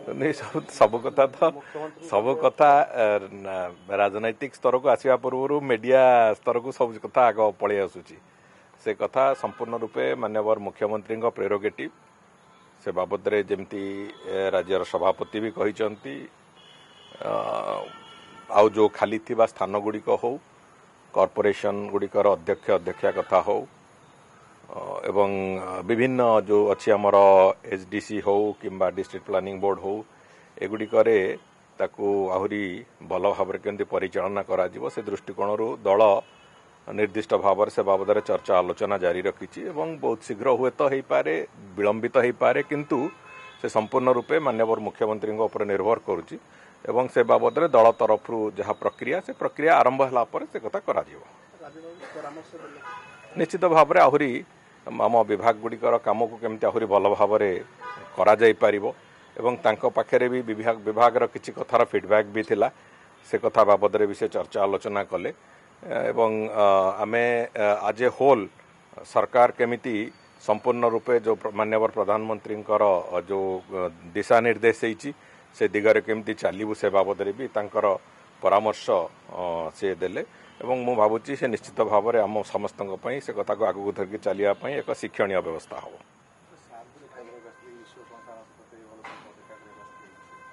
नहीं सब कथा राजनैतिक स्तर को आसवा पूर्व मीडिया स्तर को सब कथा आग पलि आसूची से कथा संपूर्ण रूपे माननीय मुख्यमंत्री प्रेरोगेटिव से बाबद रे जमती राज्यर सभापति भी कही आउ जो खाली थिबा स्थान गुड़िक हो कॉर्पोरेशन गुड़िकर अध्यक्ष अध्यक्षा कथा हो एवं विभिन्न जो अच्छी आमर एचडीसी हो किंबा डिस्ट्रिक्ट प्लानिंग बोर्ड हो एगुड़िकरे ताकू आहुरी भल भाव केमती परिचालना करा जीवो से दृष्टिकोण दल निर्दिष्ट भाव से बाबद चर्चा आलोचना जारी रखी एवं बहुत शीघ्र हुए तो हो पारे विलंबित हो पारे किंतु से संपूर्ण रूपे माननीय मुख्यमंत्री उपर निर्भर करुच्ची एवं से बाबद दल तरफ जहाँ प्रक्रिया आरंभ होला पर से कथा करा निश्चित भाव में आहुरी आम विभाग गुड़िकर काम को केमती आहुरी भल भाव करा जाई पारिबो एवं तांको पाखरे भी विभाग किछि कथार फीडबैक भी थिला से कथा बाबद भी से चर्चा आलोचना कले एवं आमे आज ए होल सरकार केमिति संपूर्ण रूपे जो माननीय प्रधानमंत्री जो दिशा निर्देश होइछि से दिगरे केमती चलू से बाबद भी तांकर परामर्श से देले एवं मु भावुची से निश्चित भाव में आम समस्त से कथा को आगू धरिकी चलिया एक शिक्षणीय व्यवस्था हो।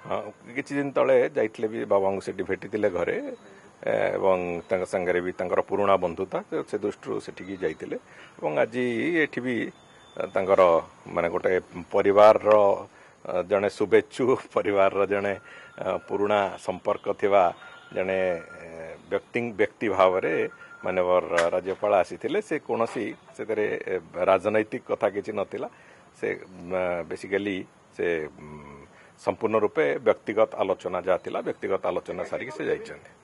हाँ किछि दिन तले जाइथिले भी बाबा से भेटी घरे एवं संगे भी पुराणा बंधुता से दृष्टि सेठी जाइथिले एवं आज एठी भी माने गोटे परिवार जड़े शुभेच्छु परिवार जड़े पुराणा संपर्क थिबा जड़े व्यक्ति भाव में माननीय राज्यपाल आसी से कौन से राजनैतिक कथा किसी नथिला से बेसिकली से संपूर्ण रूपे व्यक्तिगत आलोचना जहाँ थिला व्यक्तिगत आलोचना सारिक से जाइछन्ते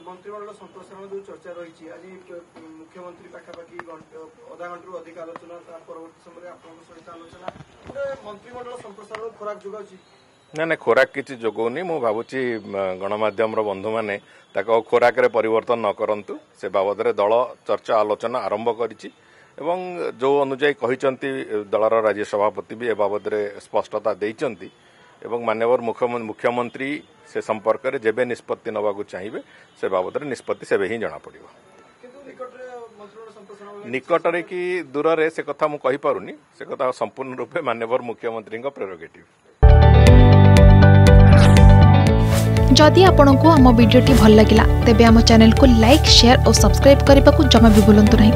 मंत्रिमंडल संप्रसारण जो चर्चा रही आज मुख्यमंत्री पाखापाखि अधा घंटे अधिक आलोचना परवर्ती समय सहित आलोचना मंत्रिमंडल संप्रसारण खोराक जोगाउछि ना खोराक किसी जोगौनी मु भावुची गणमाध्यम बंधु मैंने खोराक रे परिवर्तन न करंतु से बाबद दल चर्चा आलोचना आरंभ करिछि एवं जो अनुजाई कहिसंती दलर राज्य सभापति भी ए बाबद स्पष्टता देइचंती एवं माननीय मुख्यमंत्री से संपर्क में जेबे निष्पत्ति नवाक चाहिए से बाबद निष्पत्ति से ही जना पड़ो निकटरे कि दूर रे से कथा मु कहि पारुनी से कथा संपूर्ण रूपे माननीय मुख्यमंत्री प्रेरोगेटिव। जदि आपंक आम भिडी भल लगा तेब आम चैनल को लाइक शेयर और सब्सक्राइब करने को जमा भी भूलु नहीं।